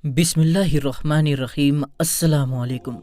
बिस्मिल्लाहिर्रहमानिर्रहीम। अस्सलामु अलैकुम।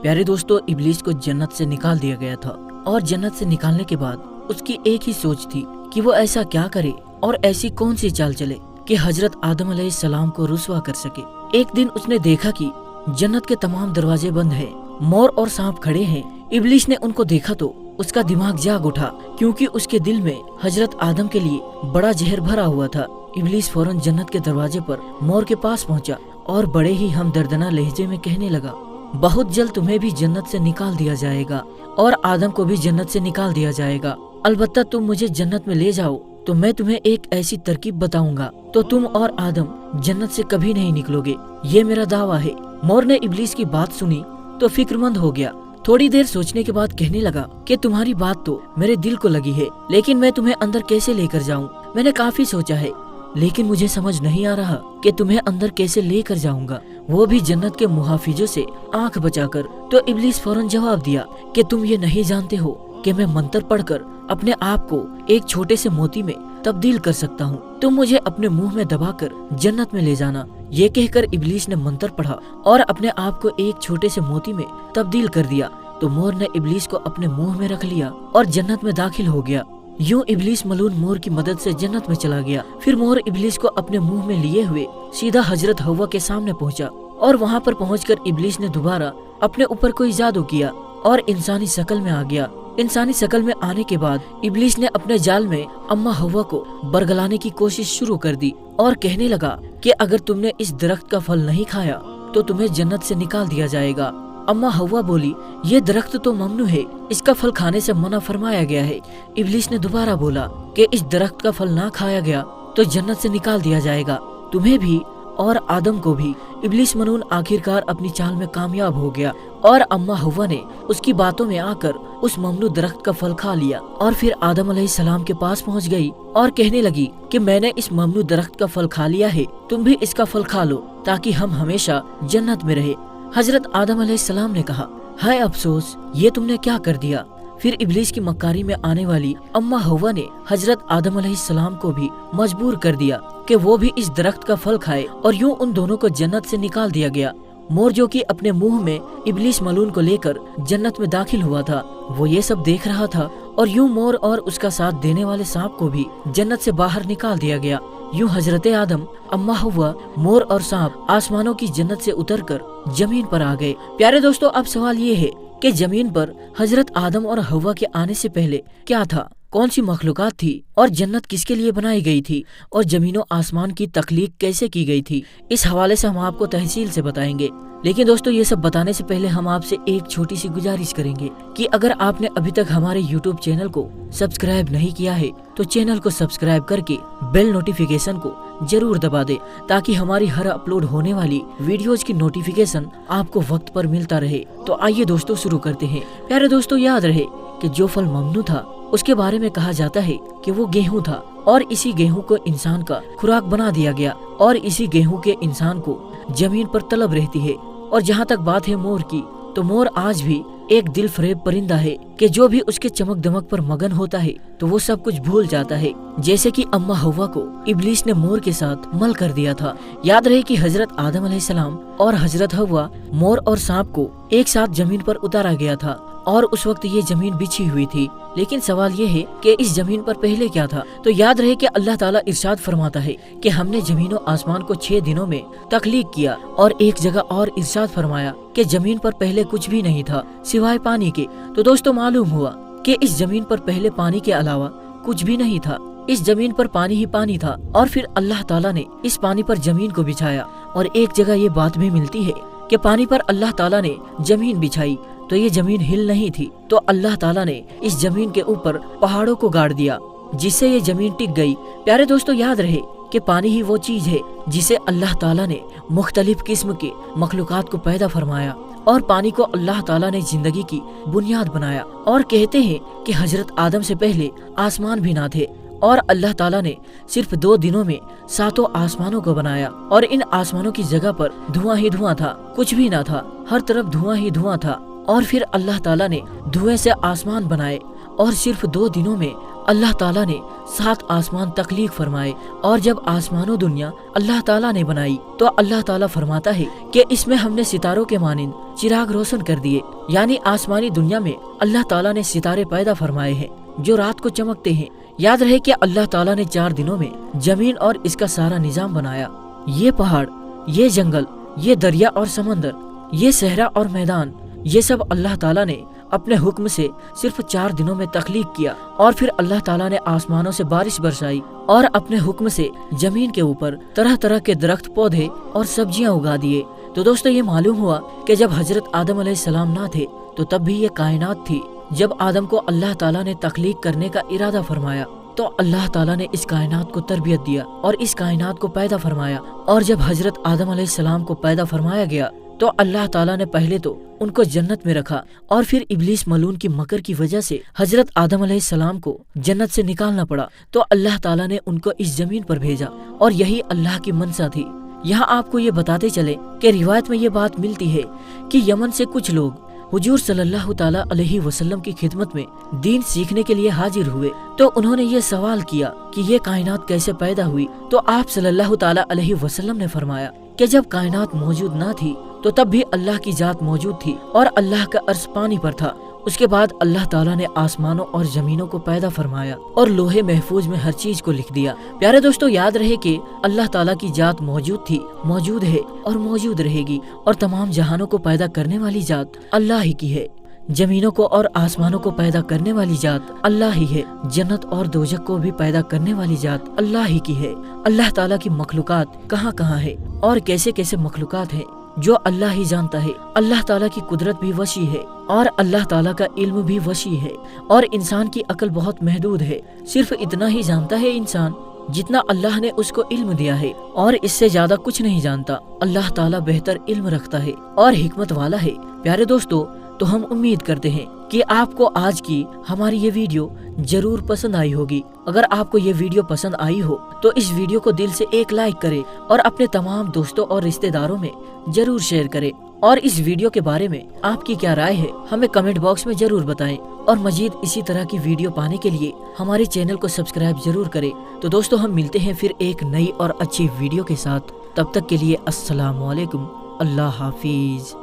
प्यारे दोस्तों, इब्लीस को जन्नत से निकाल दिया गया था और जन्नत से निकालने के बाद उसकी एक ही सोच थी कि वो ऐसा क्या करे और ऐसी कौन सी चाल चले कि हजरत आदम अलैहिस्सलाम को रुसवा कर सके। एक दिन उसने देखा कि जन्नत के तमाम दरवाजे बंद हैं, मोर और सांप खड़े हैं। इब्लीस ने उनको देखा तो उसका दिमाग जाग उठा, क्योंकि उसके दिल में हजरत आदम के लिए बड़ा जहर भरा हुआ था। इब्लीस फौरन जन्नत के दरवाजे पर मोर के पास पहुंचा और बड़े ही हमदर्दना लहजे में कहने लगा, बहुत जल्द तुम्हें भी जन्नत से निकाल दिया जाएगा और आदम को भी जन्नत से निकाल दिया जाएगा। अलबत्ता तुम मुझे जन्नत में ले जाओ तो मैं तुम्हें एक ऐसी तरकीब बताऊंगा तो तुम और आदम जन्नत से कभी नहीं निकलोगे, ये मेरा दावा है। मोर ने इब्लीस की बात सुनी तो फिक्रमंद हो गया। थोड़ी देर सोचने के बाद कहने लगा कि तुम्हारी बात तो मेरे दिल को लगी है, लेकिन मैं तुम्हें अंदर कैसे लेकर जाऊं? मैंने काफी सोचा है, लेकिन मुझे समझ नहीं आ रहा कि तुम्हें अंदर कैसे लेकर जाऊंगा, वो भी जन्नत के मुहाफिजों से आंख बचाकर। तो इब्लीस फौरन जवाब दिया कि तुम ये नहीं जानते हो कि मैं मंत्र पढ़कर अपने आप को एक छोटे से मोती में तब्दील कर सकता हूँ। तुम मुझे अपने मुंह में दबाकर जन्नत में ले जाना। ये कहकर इब्लीस ने मंत्र पढ़ा और अपने आप को एक छोटे से मोती में तब्दील कर दिया। तो मोर ने इब्लीस को अपने मुंह में रख लिया और जन्नत में दाखिल हो गया। यूं इब्लीस मलून मोर की मदद से जन्नत में चला गया। फिर मोर इब्लीस को अपने मुंह में लिए हुए सीधा हजरत हव्वा के सामने पहुंचा और वहां पर पहुंचकर इब्लीस ने दोबारा अपने ऊपर कोई जादू किया और इंसानी शक्ल में आ गया। इंसानी शक्ल में आने के बाद इब्लीस ने अपने जाल में अम्मा हव्वा को बरगलाने की कोशिश शुरू कर दी और कहने लगा कि अगर तुमने इस दरख्त का फल नहीं खाया तो तुम्हें जन्नत से निकाल दिया जाएगा। अम्मा हव्वा बोली, ये दरख्त तो ममनू है, इसका फल खाने से मना फरमाया गया है। इब्लीस ने दोबारा बोला कि इस दरख्त का फल ना खाया गया तो जन्नत से निकाल दिया जाएगा, तुम्हें भी और आदम को भी। इब्लीस मनून आखिरकार अपनी चाल में कामयाब हो गया और अम्मा हव्वा ने उसकी बातों में आकर उस ममनू दरख्त का फल खा लिया और फिर आदम अलैहिस्सलाम के पास पहुंच गई और कहने लगी कि मैंने इस ममनू दरख्त का फल खा लिया है, तुम भी इसका फल खा लो ताकि हम हमेशा जन्नत में रहे। हजरत आदम अलैहिस्सलाम ने कहा, हाय अफसोस, ये तुमने क्या कर दिया। फिर इब्लीस की मक्कारी में आने वाली अम्मा हव्वा ने हजरत आदम अलैहिस्सलाम को भी मजबूर कर दिया कि वो भी इस दरख्त का फल खाए और यूं उन दोनों को जन्नत से निकाल दिया गया। मोर जो कि अपने मुंह में इब्लीस मलून को लेकर जन्नत में दाखिल हुआ था, वो ये सब देख रहा था और यूं मोर और उसका साथ देने वाले सांप को भी जन्नत से बाहर निकाल दिया गया। यूं हजरत आदम, अम्मा हव्वा, मोर और सांप आसमानों की जन्नत से उतरकर जमीन पर आ गए। प्यारे दोस्तों, अब सवाल ये है कि जमीन पर हजरत आदम और हव्वा के आने से पहले क्या था, कौन सी मखलूकात थी और जन्नत किसके लिए बनाई गई थी और जमीनों आसमान की तख्लीक कैसे की गई थी। इस हवाले से हम आपको तहसील से बताएंगे। लेकिन दोस्तों, ये सब बताने से पहले हम आपसे एक छोटी सी गुजारिश करेंगे कि अगर आपने अभी तक हमारे YouTube चैनल को सब्सक्राइब नहीं किया है तो चैनल को सब्सक्राइब करके बेल नोटिफिकेशन को जरूर दबा दे, ताकि हमारी हर अपलोड होने वाली वीडियोज की नोटिफिकेशन आपको वक्त पर मिलता रहे। तो आइए दोस्तों, शुरू करते हैं। प्यारे दोस्तों, याद रहे कि जो फल ममनू था उसके बारे में कहा जाता है कि वो गेहूं था और इसी गेहूं को इंसान का खुराक बना दिया गया और इसी गेहूं के इंसान को जमीन पर तलब रहती है। और जहाँ तक बात है मोर की, तो मोर आज भी एक दिल फरेब परिंदा है कि जो भी उसके चमक दमक पर मगन होता है तो वो सब कुछ भूल जाता है, जैसे कि अम्मा हव्वा को इब्लीस ने मोर के साथ मल कर दिया था। याद रहे कि हजरत आदम अलैहिस्सलाम और हजरत हव्वा, मोर और सांप को एक साथ जमीन पर उतारा गया था और उस वक्त ये जमीन बिछी हुई थी। लेकिन सवाल ये है कि इस जमीन पर पहले क्या था। तो याद रहे कि अल्लाह ताला इरशाद फरमाता है कि हमने जमीनों आसमान को 6 दिनों में तख्लीक किया, और एक जगह और इरशाद फरमाया कि जमीन पर पहले कुछ भी नहीं था सिवाय पानी के। तो दोस्तों, मालूम हुआ कि इस जमीन पर पहले पानी के अलावा कुछ भी नहीं था, इस जमीन पर पानी ही पानी था। और फिर अल्लाह ताला ने इस पानी पर जमीन को बिछाया। और एक जगह ये बात भी मिलती है कि पानी पर अल्लाह ताला ने जमीन बिछाई तो ये जमीन हिल नहीं थी, तो अल्लाह ताला ने इस जमीन के ऊपर पहाड़ों को गाड़ दिया जिससे ये जमीन टिक गई। प्यारे दोस्तों, याद रहे कि पानी ही वो चीज है जिसे अल्लाह ताला ने मुख्तलिफ किस्म के मखलूकात को पैदा फरमाया और पानी को अल्लाह ताला ने जिंदगी की बुनियाद बनाया। और कहते हैं कि हजरत आदम से पहले आसमान भी ना थे और अल्लाह ताला ने सिर्फ 2 दिनों में 7 आसमानों को बनाया और इन आसमानों की जगह पर धुआं ही धुआं था, कुछ भी ना था, हर तरफ धुआं ही धुआं था। और फिर अल्लाह ताला ने धुएं से आसमान बनाए और सिर्फ 2 दिनों में اللہ تعالیٰ نے 7 آسمان تخلیق فرمائے، اور جب آسمان و دنیا اللہ تعالیٰ نے بنائی تو اللہ تعالیٰ فرماتا ہے کہ اس میں ہم نے ستاروں کے مانند چراغ روشن کر دیے، یعنی آسمانی دنیا میں اللہ تعالیٰ نے ستارے پیدا فرمائے ہیں جو رات کو چمکتے ہیں۔ یاد رہے کہ اللہ تعالیٰ نے 4 دنوں میں زمین اور اس کا سارا نظام بنایا۔ یہ پہاڑ، یہ جنگل، یہ دریا اور سمندر، یہ صحرا اور میدان، یہ سب اللہ تعالیٰ نے اپنے حکم سے صرف 4 دنوں میں تخلیق کیا، اور پھر اللہ تعالیٰ نے آسمانوں سے بارش برسائی اور اپنے حکم سے زمین کے اوپر طرح طرح کے درخت، پودے اور سبزیاں اگا دیے۔ تو دوستو یہ معلوم ہوا کہ جب حضرت آدم علیہ السلام نہ تھے تو تب بھی یہ کائنات تھی۔ جب آدم کو اللہ تعالیٰ نے تخلیق کرنے کا ارادہ فرمایا تو اللہ تعالیٰ نے اس کائنات کو تربیت دیا اور اس کائنات کو پیدا فرمایا، اور جب حضرت آدم علیہ السلام کو پیدا فرمایا گیا تو اللہ تعالیٰ نے پہلے تو ان کو جنت میں رکھا، اور پھر ابلیس ملعون کی مکر کی وجہ سے حضرت آدم علیہ السلام کو جنت سے نکالنا پڑا، تو اللہ تعالیٰ نے ان کو اس زمین پر بھیجا، اور یہی اللہ کی منشا تھی۔ یہاں آپ کو یہ بتاتے چلے کہ روایت میں یہ بات ملتی ہے کہ یمن سے کچھ لوگ حضور صلی اللہ تعالیٰ علیہ وسلم کی خدمت میں دین سیکھنے کے لیے حاضر ہوئے، تو انہوں نے یہ سوال کیا کہ یہ کائنات کیسے پیدا ہوئی؟ تو آپ صلی اللہ تعالیٰ علیہ وسلم نے فرمایا کہ جب کائنات موجود نہ تھی تو تب بھی اللہ کی ذات موجود تھی، اور اللہ کا عرش پانی پر تھا۔ اس کے بعد اللہ تعالیٰ نے آسمانوں اور زمینوں کو پیدا فرمایا اور لوہے محفوظ میں ہر چیز کو لکھ دیا۔ پیارے دوستو یاد رہے کہ اللہ تعالیٰ کی ذات موجود تھی، موجود ہے اور موجود رہے گی، اور تمام جہانوں کو پیدا کرنے والی ذات اللہ ہی کی ہے۔ زمینوں کو اور آسمانوں کو پیدا کرنے والی ذات اللہ ہی ہے، جنت اور دوزخ کو بھی پیدا کرنے والی ذات اللہ ہی کی ہے۔ اللہ تعالیٰ کی مخلوقات کہاں کہاں ہے اور کیسے کیسے مخلوقات ہیں جو اللہ ہی جانتا ہے۔ اللہ تعالیٰ کی قدرت بھی وسیع ہے اور اللہ تعالیٰ کا علم بھی وسیع ہے، اور انسان کی عقل بہت محدود ہے۔ صرف اتنا ہی جانتا ہے انسان جتنا اللہ نے اس کو علم دیا ہے، اور اس سے زیادہ کچھ نہیں جانتا۔ اللہ تعالیٰ بہتر علم رکھتا ہے اور حکمت والا ہے۔ پیارے دوستو، تو ہم امید کرتے ہیں کہ آپ کو آج کی ہماری یہ ویڈیو ضرور پسند آئی ہوگی۔ اگر آپ کو یہ ویڈیو پسند آئی ہو تو اس ویڈیو کو دل سے ایک لائک کرے اور اپنے تمام دوستوں اور رشتہ داروں میں ضرور شیئر کرے، اور اس ویڈیو کے بارے میں آپ کی کیا رائے ہے ہمیں کمنٹ باکس میں ضرور بتائیں، اور مزید اسی طرح کی ویڈیو پانے کے لیے ہمارے چینل کو سبسکرائب ضرور کریں۔ تو دوستو ہم ملتے ہیں پھر ایک نئی اور اچھی ویڈیو کے ساتھ، تب تک کے لیے السلام علیکم، اللہ حافظ۔